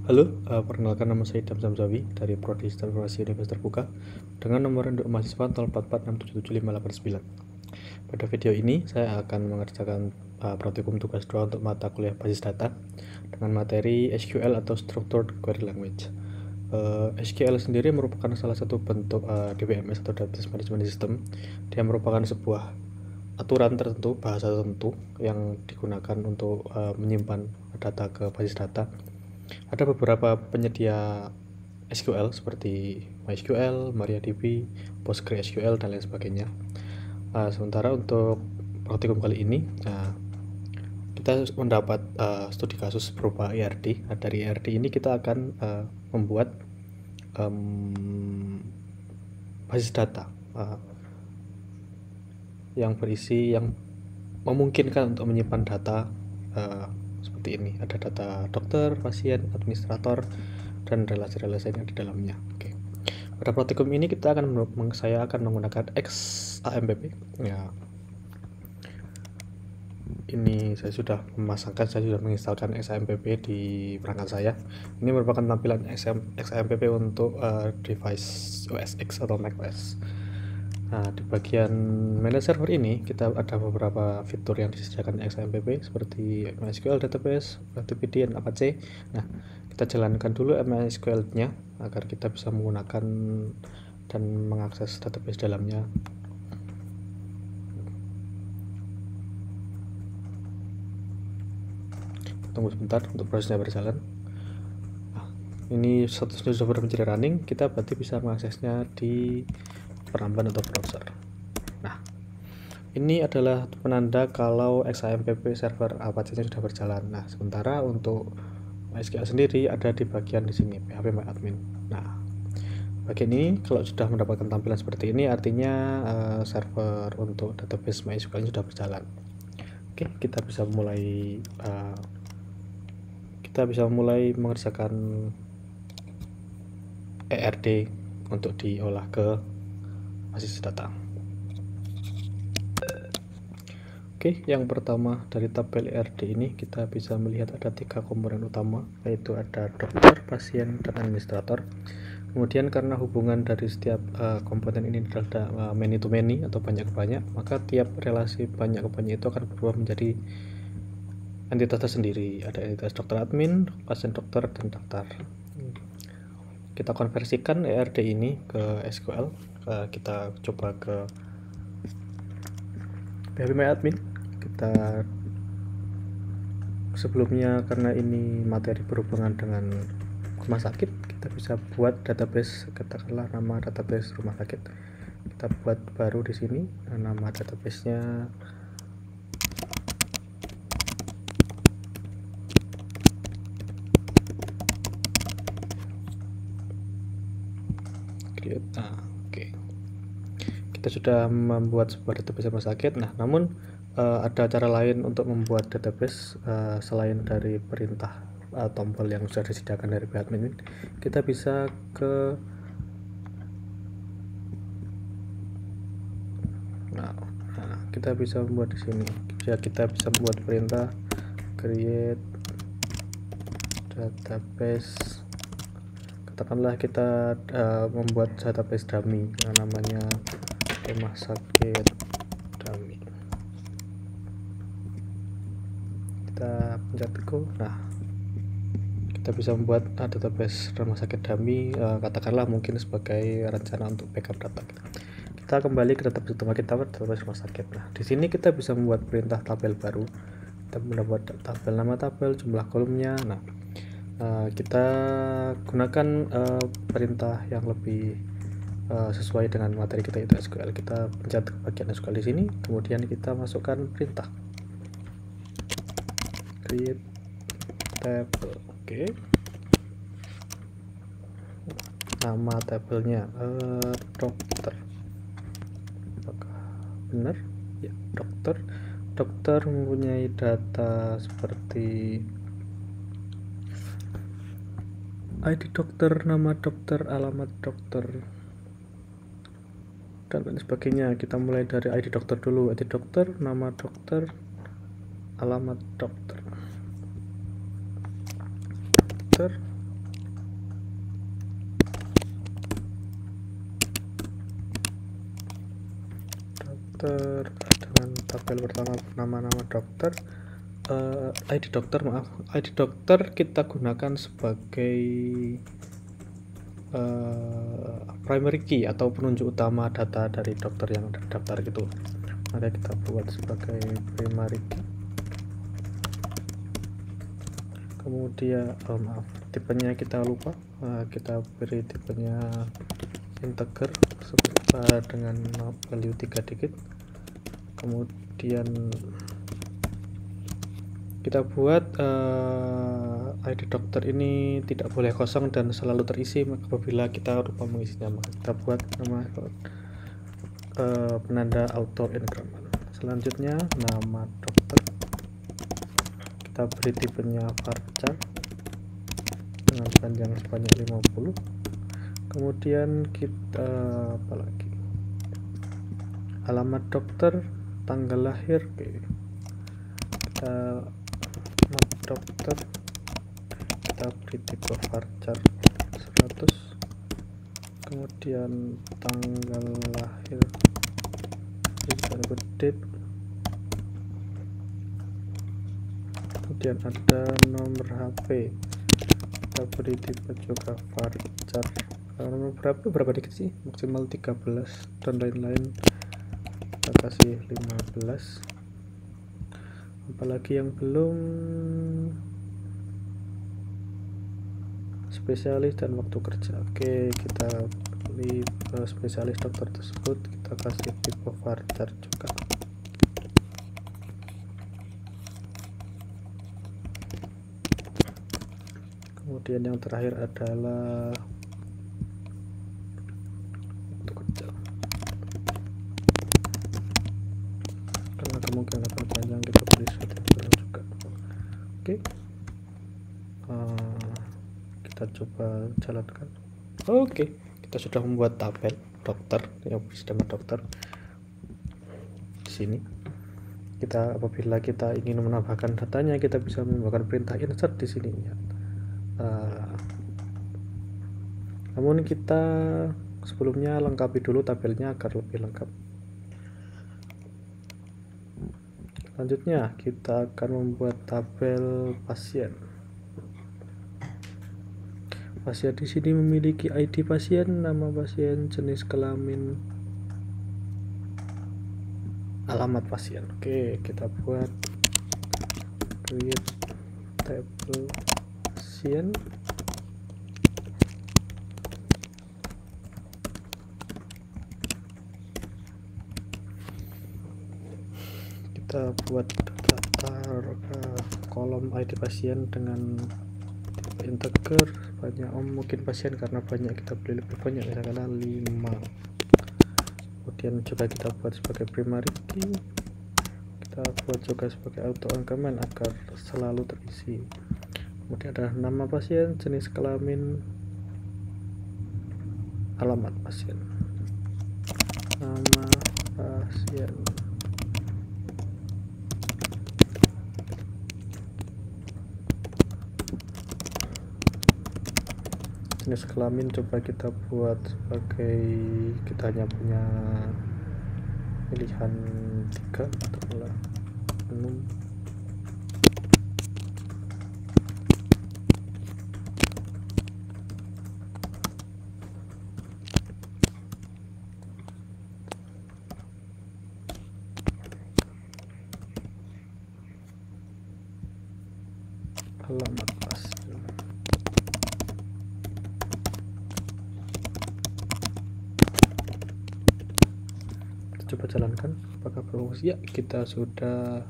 Halo, perkenalkan nama saya Idham Samsawi dari Prodi Sistem Informasi Universitas Terbuka dengan nomor induk mahasiswa 0446775889. Pada video ini, saya akan mengerjakan praktikum tugas 2 untuk mata kuliah basis data dengan materi SQL atau Structured Query Language. SQL sendiri merupakan salah satu bentuk DBMS atau Database Management System. Dia merupakan sebuah aturan tertentu, bahasa tertentu yang digunakan untuk menyimpan data ke basis data. Ada beberapa penyedia SQL seperti MySQL, MariaDB, PostgreSQL, dan lain sebagainya. Sementara untuk praktikum kali ini, kita mendapat studi kasus berupa ERD. Dari ERD ini kita akan membuat basis data yang berisi yang memungkinkan untuk menyimpan data seperti ini. Ada data dokter, pasien, administrator, dan relasi-relasi yang di dalamnya. Oke. Pada praktikum ini saya akan menggunakan XAMPP. Ya. Ini saya sudah menginstalkan XAMPP di perangkat saya. Ini merupakan tampilan XAMPP untuk device OS X atau macOS. Nah, di bagian manage server ini kita ada beberapa fitur yang disediakan XAMPP seperti MySQL database, RDBMS, dan Apache. Nah, kita jalankan dulu MySQL-nya agar kita bisa menggunakan dan mengakses database dalamnya. Tunggu sebentar untuk prosesnya berjalan. Nah, ini statusnya sudah menjadi running, kita berarti bisa mengaksesnya di peramban atau browser. Nah, ini adalah penanda kalau XAMPP server Apache-nya sudah berjalan. Nah, sementara untuk MySQL sendiri ada di bagian di sini, phpMyAdmin. Nah, bagian ini kalau sudah mendapatkan tampilan seperti ini, artinya server untuk database MySQL sudah berjalan. Oke, kita bisa mulai mengerjakan ERD untuk diolah ke basis data. Oke, yang pertama dari tabel ERD ini kita bisa melihat ada 3 komponen utama, yaitu ada dokter, pasien, dan administrator. Kemudian karena hubungan dari setiap komponen ini adalah many to many atau banyak ke banyak, maka tiap relasi banyak ke banyak itu akan berubah menjadi entitas tersendiri. Ada entitas dokter admin, pasien dokter, dan daftar. Kita konversikan ERD ini ke SQL. Kita coba ke phpMyAdmin. Kita sebelumnya, karena ini materi berhubungan dengan rumah sakit, kita bisa buat database, katakanlah nama database rumah sakit. Kita buat baru di sini, nama database-nya create. Oke. Kita sudah membuat sebuah database rumah sakit. Nah, namun ada cara lain untuk membuat database selain dari perintah tombol yang sudah disediakan dari admin. Kita bisa kita bisa membuat di sini. Kita bisa membuat perintah create database. Katakanlah kita membuat database dummy yang namanya rumah sakit dummy. Kita pencet go. Nah, kita bisa membuat database rumah sakit dummy, katakanlah mungkin sebagai rencana untuk backup data. Kita kembali ke database utama kita, database rumah sakit. Nah, di sini kita bisa membuat perintah tabel baru. Kita membuat tabel, nama tabel, jumlah kolomnya. Nah, kita gunakan perintah yang lebih sesuai dengan materi kita, itu SQL. Kita pencet bagian SQL di sini, kemudian kita masukkan perintah create table. Oke. Nama tabelnya dokter. Apakah benar? Ya, dokter. Dokter mempunyai data seperti ID dokter, nama dokter, alamat dokter, dan lain sebagainya. Kita mulai dari ID dokter dulu. ID dokter, nama dokter, alamat dokter. dokter dengan tabel pertama nama-nama dokter. ID dokter kita gunakan sebagai primary key atau penunjuk utama data dari dokter yang terdaftar gitu. Maka kita buat sebagai primary key. Kemudian tipenya kita lupa, kita beri tipenya integer dengan value 3 digit. Kemudian kita buat ID dokter ini tidak boleh kosong dan selalu terisi apabila kita lupa mengisinya. Maka kita buat nama penanda auto increment. Selanjutnya nama dokter kita beri tipenya varchar dengan panjang sebanyak 50. Kemudian kita apalagi alamat dokter, tanggal lahir, kita dokter kita beri tipe varchar 100, kemudian tanggal lahir date, kemudian ada nomor HP kita beri tipe juga varchar. Nomor berapa dikit sih, maksimal 13 dan lain-lain, kita kasih 15. Apalagi yang belum, spesialis dan waktu kerja. Oke, kita pilih spesialis dokter tersebut, kita kasih tipe varchar juga. Kemudian yang terakhir adalah waktu kerja, karena kemungkinan akan panjang kita beri suatu juga. Oke, kita coba jalankan. Oke, kita sudah membuat tabel dokter yang berisi nama dokter. Di sini kita apabila kita ingin menambahkan datanya, kita bisa menggunakan perintah insert di sini ya. Namun kita sebelumnya lengkapi dulu tabelnya agar lebih lengkap. Selanjutnya kita akan membuat tabel pasien. Pasien di sini memiliki ID pasien, nama pasien, jenis kelamin, alamat pasien. Oke, kita buat create table pasien. Kita buat daftar kolom ID pasien dengan tipe integer banyak, mungkin pasien karena banyak kita beli lebih banyak, misalkan 5. Kemudian juga kita buat sebagai primary key, kita buat juga sebagai auto increment agar selalu terisi. Kemudian ada nama pasien, jenis kelamin, alamat pasien, nama pasien. Jenis kelamin coba kita buat sebagai, kita hanya punya pilihan 3 atau menu. Alamat pasien. Coba jalankan apakah berfungsi. Ya, kita sudah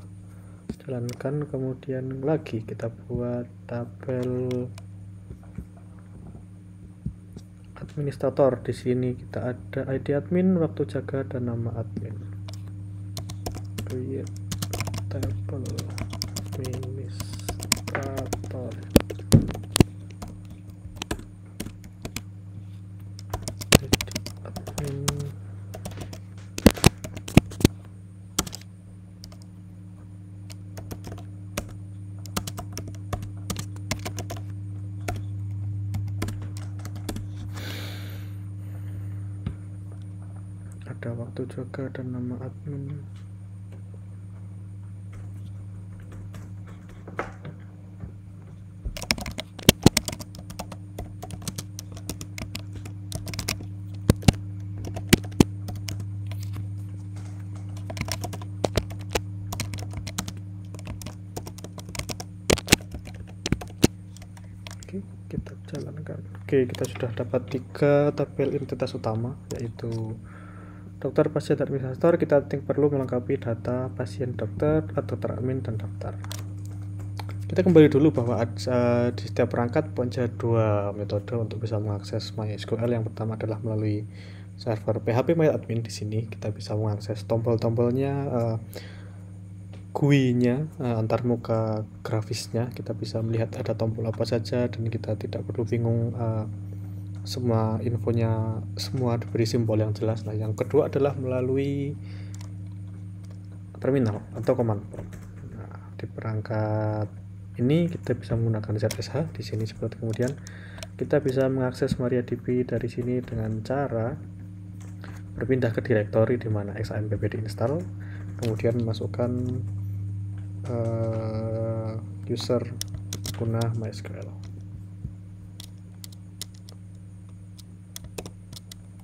jalankan. Kemudian lagi kita buat tabel administrator. Di sini kita ada ID admin, waktu jaga, dan nama admin. Create tabel administrator. Admin. ada waktu juga dan nama admin. Kita jalankan. Oke, kita sudah dapat 3 tabel identitas utama, yaitu dokter, pasien, dan administrator. Kita perlu melengkapi data pasien, dokter admin, dan daftar. Kita kembali dulu bahwa di setiap perangkat punya 2 metode untuk bisa mengakses MySQL. Yang pertama adalah melalui server PHP MyAdmin. Di sini kita bisa mengakses tombol-tombolnya, GUI-nya, antarmuka grafisnya. Kita bisa melihat ada tombol apa saja dan kita tidak perlu bingung, semua infonya semua diberi simbol yang jelas. Nah, yang kedua adalah melalui terminal atau command prompt. Nah, di perangkat ini kita bisa menggunakan ZSH di sini seperti. Kemudian kita bisa mengakses MariaDB dari sini dengan cara berpindah ke direktori di mana xampp diinstal, kemudian memasukkan user guna MySQL.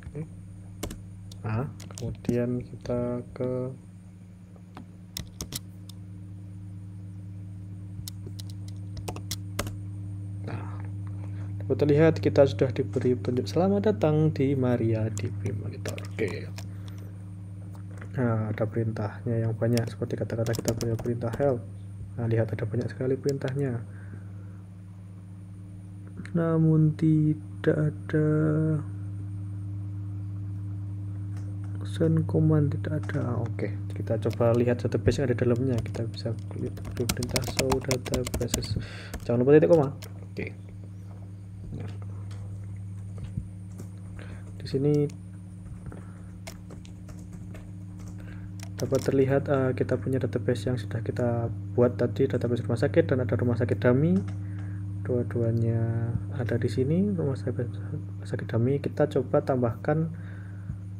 Oke. Nah, kemudian kita ke dapat terlihat kita sudah diberi petunjuk selamat datang di MariaDB Monitor. Oke. Nah, ada perintahnya yang banyak seperti kata-kata kita punya perintah help. Nah, lihat ada banyak sekali perintahnya. Namun tidak ada send command, tidak ada. Oke, kita coba lihat database yang ada di dalamnya. Kita bisa klik perintah show databases. Jangan lupa titik koma. Oke. Nah, di sini dapat terlihat kita punya database yang sudah kita buat tadi, database rumah sakit, dan ada rumah sakit dummy. Dua-duanya ada di sini, rumah sakit dummy. Kita coba tambahkan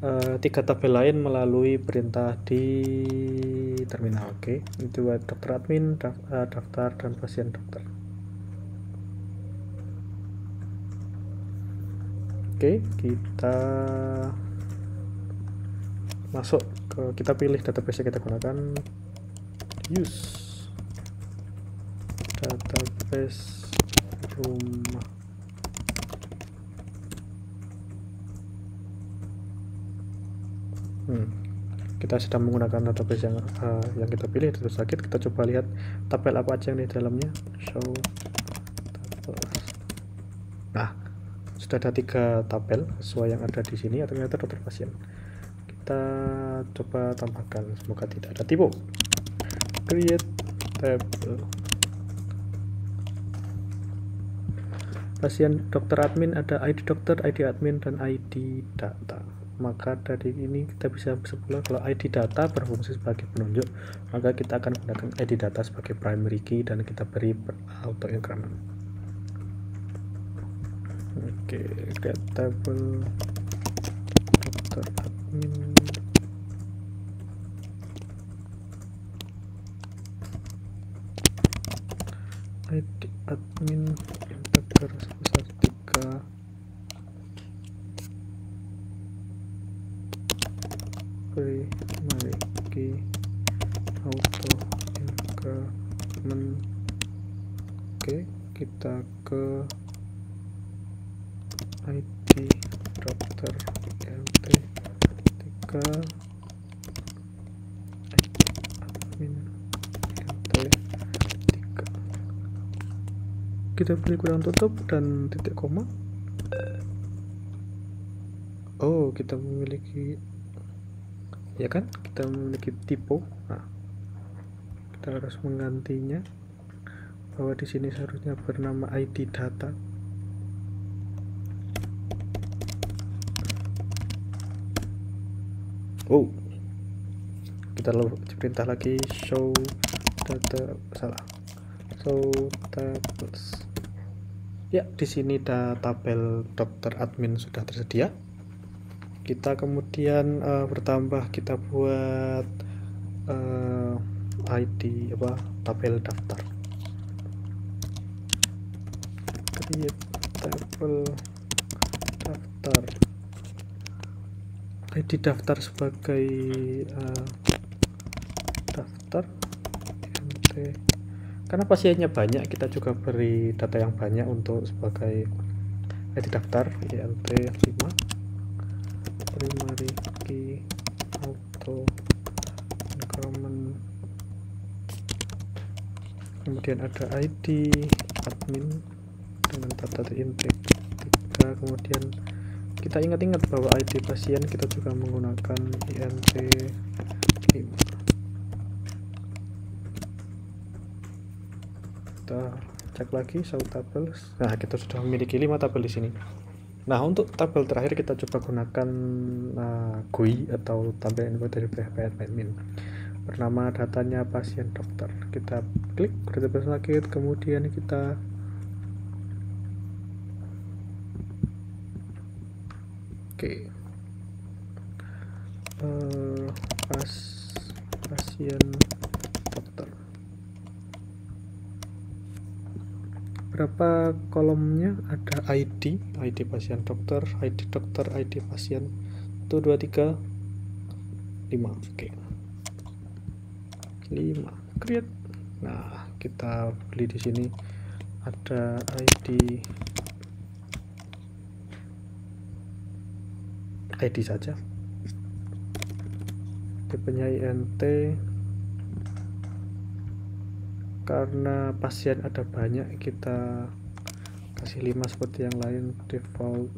3 tabel lain melalui perintah di terminal. Oke, itu dokter admin, daftar, dan pasien dokter. Oke, kita masuk ke, kita pilih database yang kita gunakan, use database rumah. Kita sedang menggunakan database yang kita pilih, database sakit. Kita coba lihat tabel apa aja yang di dalamnya. Show tabel. Nah, sudah ada 3 tabel sesuai yang ada di sini. Ternyata dokter pasien. Kita coba tambahkan, semoga tidak ada typo. Create table. Pasien dokter admin ada ID dokter, ID admin, dan ID data. Maka dari ini kita bisa bersebelah kalau ID data berfungsi sebagai penunjuk, maka kita akan gunakan ID data sebagai primary key dan kita beri auto increment. Oke, get table dokter admin. ID admin integer sebesar 3. Primary key auto increment. Oke, kita ke ID dokter lt 3, ID admin lt 3. Kita beri kurang tutup dan titik koma. Oh, kita memiliki, ya kan, kita memiliki typo. Nah, kita harus menggantinya bahwa di sini seharusnya bernama ID data. Oh, kita perintah lagi show data, salah, show tables. Ya, di sini tabel dokter admin sudah tersedia. kita kemudian bertambah, kita buat ID tabel daftar, create tabel daftar, ID daftar sebagai daftar int. Karena pasiennya banyak, kita juga beri data yang banyak untuk sebagai ID daftar, int 5 primary key auto increment, kemudian ada ID admin dengan data int 3, kemudian kita ingat-ingat bahwa ID pasien kita juga menggunakan int 5. Kita cek lagi show tables. Nah, kita sudah memiliki 5 tabel di sini. Nah, untuk tabel terakhir kita coba gunakan GUI atau tabel info dari PHP admin bernama datanya pasien dokter. Kita klik database lagi, kemudian kita pasien dokter. Berapa kolomnya? Ada ID pasien dokter, ID dokter, ID pasien. 1 2 3 5. Oke. 5. Create. Nah, kita beli di sini ada ID saja. Tipenya int. Karena pasien ada banyak, kita kasih 5 seperti yang lain. Default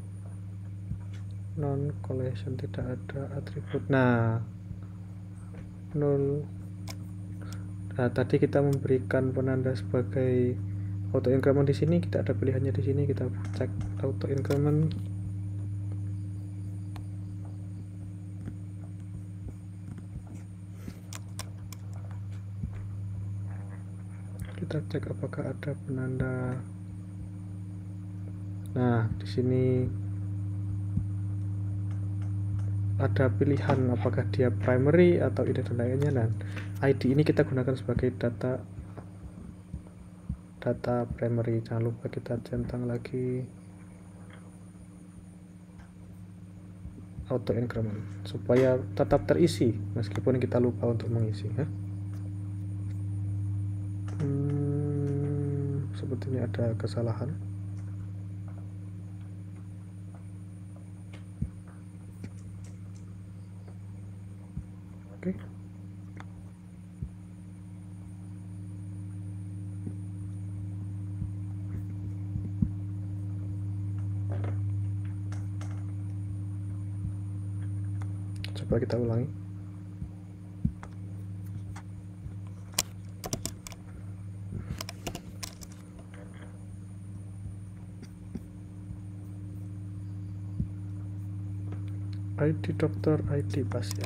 non collection, tidak ada atribut. Nah, 0. Nah, tadi kita memberikan penanda sebagai auto increment di sini, kita ada pilihannya di sini. Kita cek auto increment. Kita cek apakah ada penanda. Nah, di sini ada pilihan apakah dia primary atau ini dan lainnya. Dan ID ini kita gunakan sebagai data primary. Jangan lupa kita centang lagi auto increment supaya tetap terisi meskipun kita lupa untuk mengisi. Sepertinya ada kesalahan. Oke. Coba kita ulangi. ID dokter, ID pasien.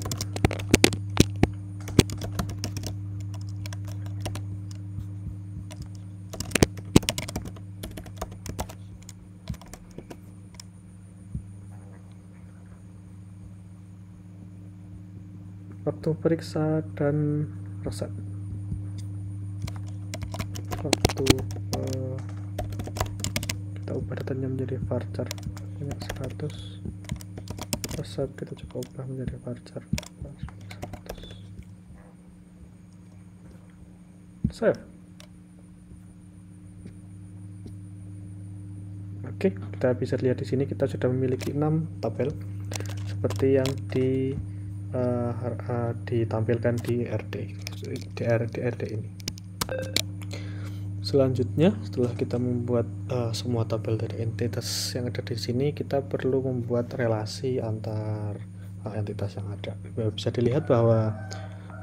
Waktu periksa dan resep. Waktu kita ubah datanya menjadi varchar banyak 100. Resep kita coba ubah menjadi varchar 100. Save. Oke, kita bisa lihat di sini kita sudah memiliki 6 tabel seperti yang ditampilkan di RD ini. Selanjutnya, setelah kita membuat semua tabel dari entitas yang ada di sini, kita perlu membuat relasi antar entitas yang ada. Bisa dilihat bahwa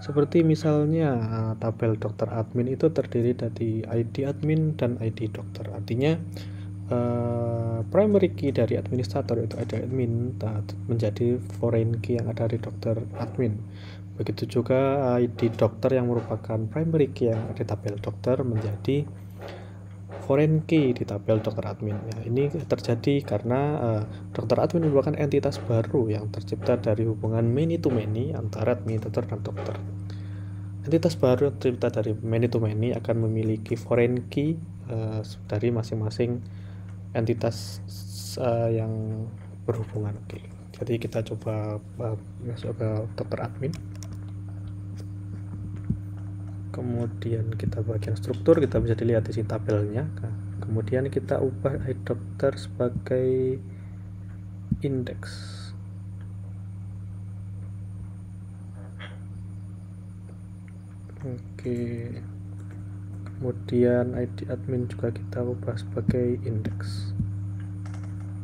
seperti misalnya tabel dokter admin itu terdiri dari ID admin dan ID dokter. Artinya primary key dari administrator itu ada admin menjadi foreign key yang ada di dokter admin. Begitu juga ID dokter yang merupakan primary key yang ada di tabel dokter menjadi foreign key di tabel dokter admin. Ya, ini terjadi karena dokter admin merupakan entitas baru yang tercipta dari hubungan many to many antara administrator dan dokter. Entitas baru yang tercipta dari many to many akan memiliki foreign key dari masing-masing entitas yang berhubungan. Oke. Jadi kita coba masuk ke dokter admin. Kemudian kita bagian struktur, kita bisa dilihat di sini tabelnya. Kemudian kita ubah ID dokter sebagai indeks. Oke. Kemudian ID admin juga kita ubah sebagai indeks.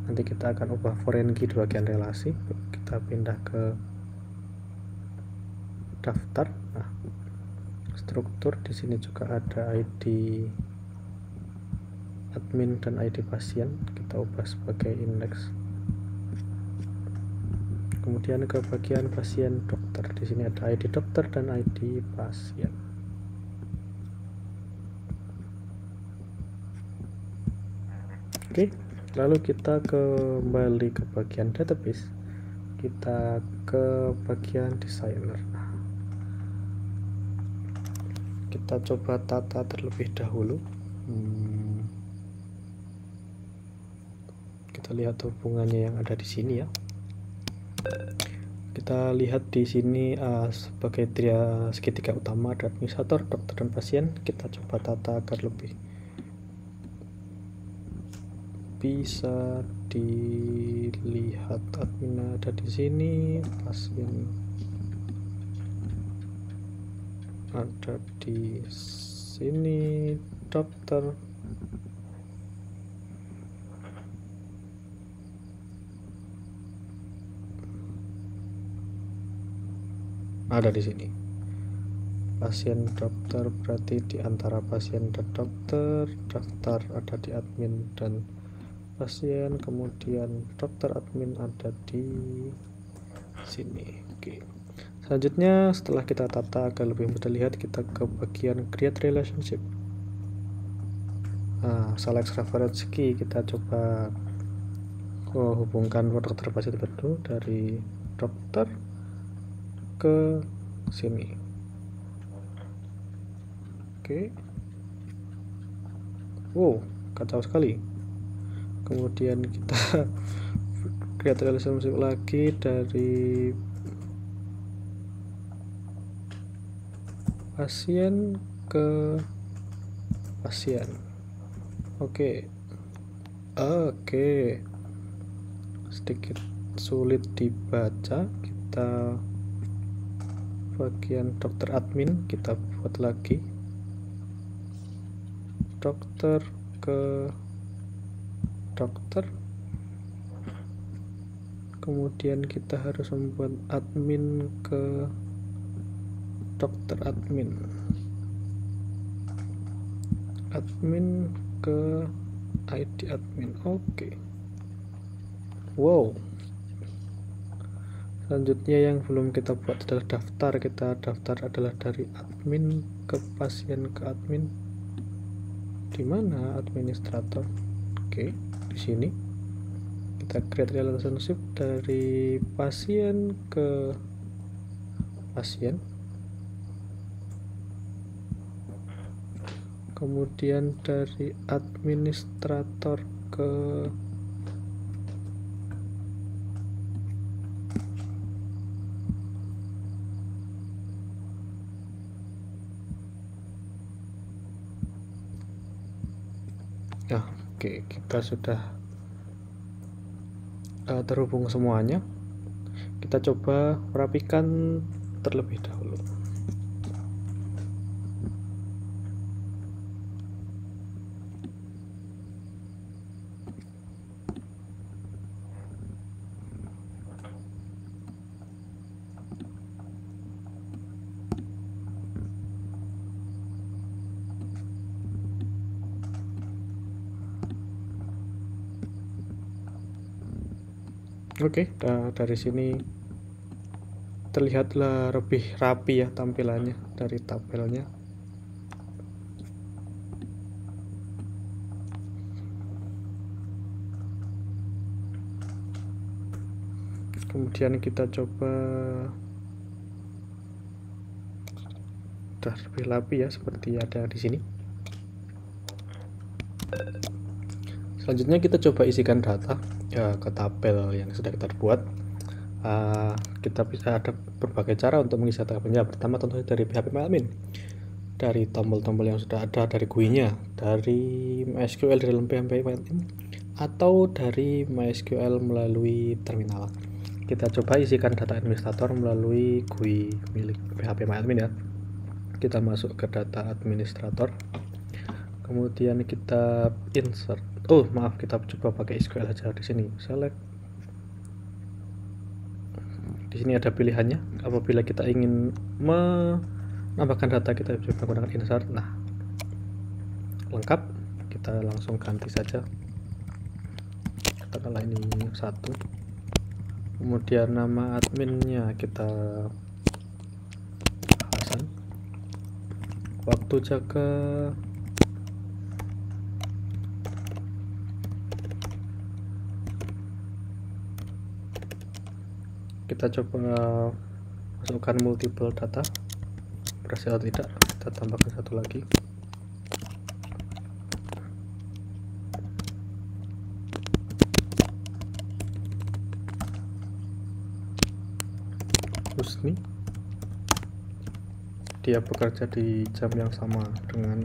Nanti kita akan ubah foreign key di bagian relasi. Kita pindah ke daftar. Nah, struktur di sini juga ada ID admin dan ID pasien, kita ubah sebagai indeks. Kemudian ke bagian pasien dokter, di sini ada ID dokter dan ID pasien. Oke, lalu kita kembali ke bagian database, kita ke bagian designer. Kita coba tata terlebih dahulu. Kita lihat hubungannya yang ada di sini ya. Kita lihat di sini sebagai segitiga utama ada administrator, dokter dan pasien. Kita coba tata agar lebih bisa dilihat. Admin ada di sini, pasien ada di sini, dokter ada di sini. Pasien dokter berarti di antara pasien dan dokter, daftar ada di admin dan pasien, kemudian dokter admin ada di sini. Oke. Selanjutnya setelah kita tata agar lebih mudah lihat, kita ke bagian create relationship. Select reference key, kita coba hubungkan dokter pasien berdua dari dokter ke sini. Oke. Wow, kacau sekali. Kemudian kita create relationship lagi dari pasien ke pasien. Oke. Sedikit sulit dibaca. Kita bagian dokter admin kita buat lagi, dokter ke dokter, kemudian kita harus membuat admin ke dokter admin, admin ke ID admin. Oke. Wow. Selanjutnya yang belum kita buat adalah daftar. Kita daftar adalah dari admin ke pasien ke admin. Di mana administrator? Oke, di sini. Kita create relationship dari pasien ke pasien. Kemudian dari administrator ke Oke, kita sudah terhubung semuanya. Kita coba rapikan terlebih dahulu. Oke, dari sini terlihatlah lebih rapi ya tampilannya dari tabelnya. Kemudian kita coba rapi ya, seperti ada di sini. Selanjutnya kita coba isikan data ke tabel yang sudah kita buat. Kita bisa ada berbagai cara untuk mengisi tabelnya. Pertama tentunya dari PHP MyAdmin, dari tombol-tombol yang sudah ada, dari GUI-nya, dari MySQL di dalam PHP MyAdmin, atau dari MySQL melalui terminal. Kita coba isikan data administrator melalui GUI milik PHP MyAdmin ya. Kita masuk ke data administrator, kemudian kita insert. Kita coba pakai SQL aja. Di sini select. Di sini ada pilihannya. Apabila kita ingin menambahkan data, kita bisa menggunakan insert. Nah, lengkap. Kita langsung ganti saja. Katakanlah ini 1. Kemudian nama adminnya kita Hasan. Waktu jaga kita coba masukkan multiple data, berhasil atau tidak. Kita tambahkan satu lagi. Husni, dia bekerja di jam yang sama dengan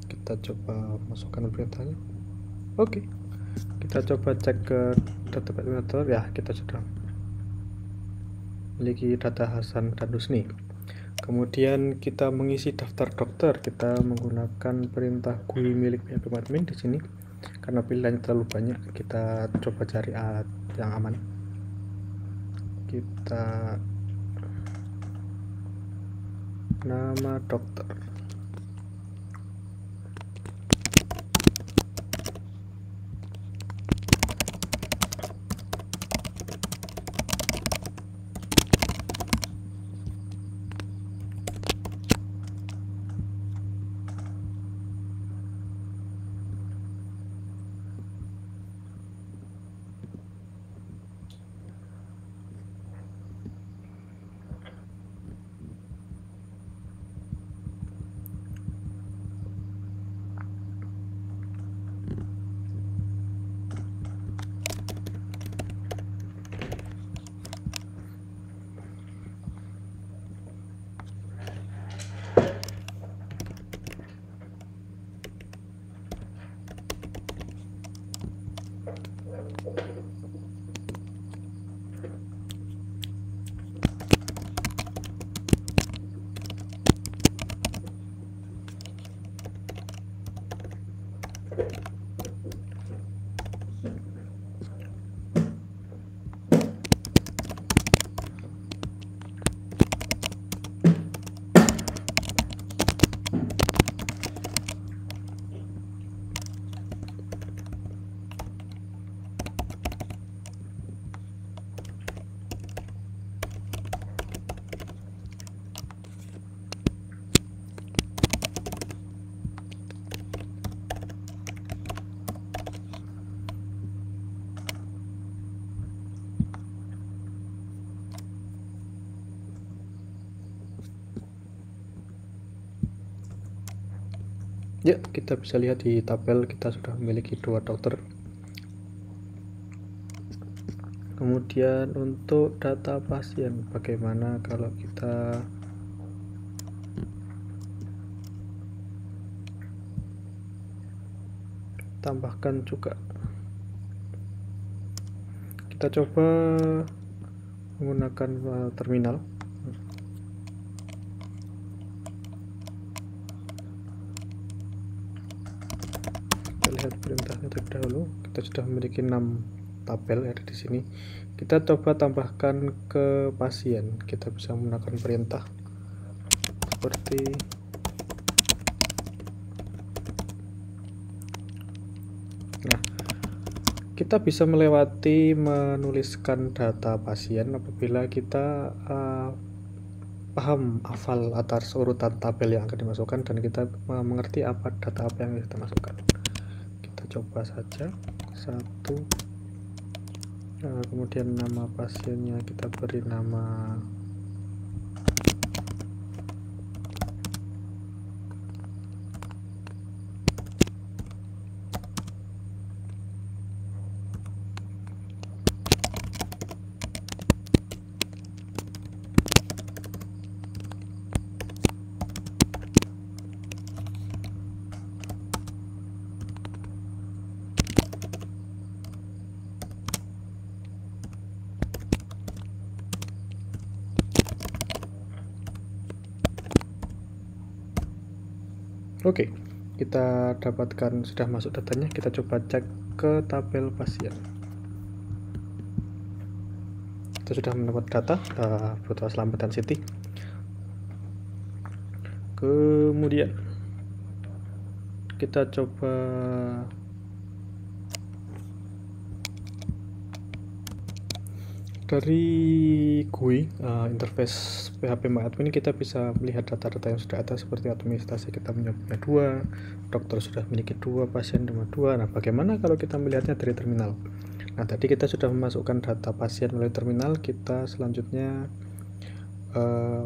kita coba masukkan perintahnya. Oke, kita coba cek ke data administrator ya, kita sudah memiliki data Hasan dan Husni. Kemudian kita mengisi daftar dokter, kita menggunakan perintah GUI milik PHP MyAdmin di sini. Karena pilihannya terlalu banyak, kita coba cari yang aman. Kita nama dokter. Ya, kita bisa lihat di tabel kita sudah memiliki 2 dokter. Kemudian untuk data pasien, bagaimana kalau kita tambahkan juga? Kita coba menggunakan terminal. Lihat perintahnya terlebih dahulu. Kita sudah memiliki 6 tabel ada di sini. Kita coba tambahkan ke pasien. Kita bisa menggunakan perintah seperti kita bisa melewati menuliskan data pasien apabila kita paham, hafal atas urutan tabel yang akan dimasukkan, dan kita mengerti data apa yang kita masukkan. Kita coba saja satu. Kemudian nama pasiennya kita beri nama Oke, kita dapatkan sudah masuk datanya. Kita coba cek ke tabel pasien. Kita sudah mendapat data Putra Slamet dan Siti. Kemudian kita coba dari GUI interface PHP MyAdmin, kita bisa melihat data-data yang sudah ada, seperti administrasi kita punya 2, dokter sudah memiliki 2, pasien cuma 2. Nah, bagaimana kalau kita melihatnya dari terminal? Nah, tadi kita sudah memasukkan data pasien melalui terminal. Kita selanjutnya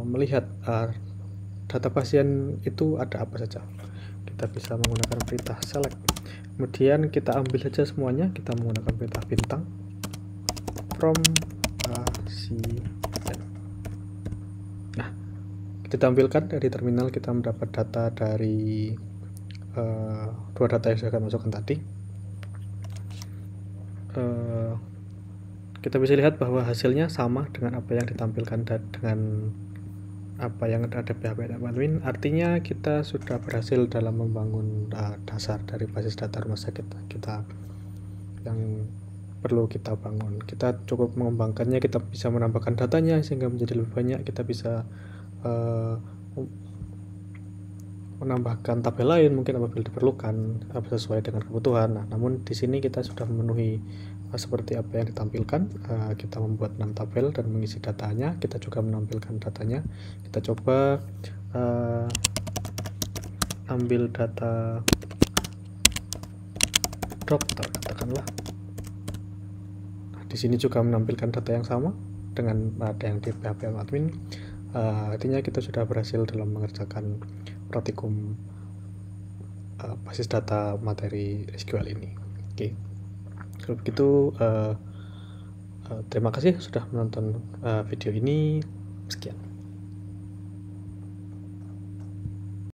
melihat data pasien itu ada apa saja. Kita bisa menggunakan perintah select, kemudian kita ambil saja semuanya. Kita menggunakan perintah bintang from pasien. Nah, kita tampilkan dari terminal, kita mendapat data dari 2 data yang saya akan masukkan tadi. Kita bisa lihat bahwa hasilnya sama dengan apa yang ditampilkan dengan apa yang ada PHP admin. Artinya kita sudah berhasil dalam membangun dasar dari basis data rumah sakit kita yang perlu kita bangun. Kita cukup mengembangkannya, kita bisa menambahkan datanya sehingga menjadi lebih banyak. Kita bisa menambahkan tabel lain mungkin apabila diperlukan sesuai dengan kebutuhan. Nah, namun di sini kita sudah memenuhi seperti apa yang ditampilkan. Kita membuat 6 tabel dan mengisi datanya. Kita juga menampilkan datanya. Kita coba ambil data dokter katakanlah. Nah, di sini juga menampilkan data yang sama dengan ada yang di PHP admin. Artinya kita sudah berhasil dalam mengerjakan praktikum basis data materi SQL ini. Oke. Kalau begitu terima kasih sudah menonton video ini. Sekian.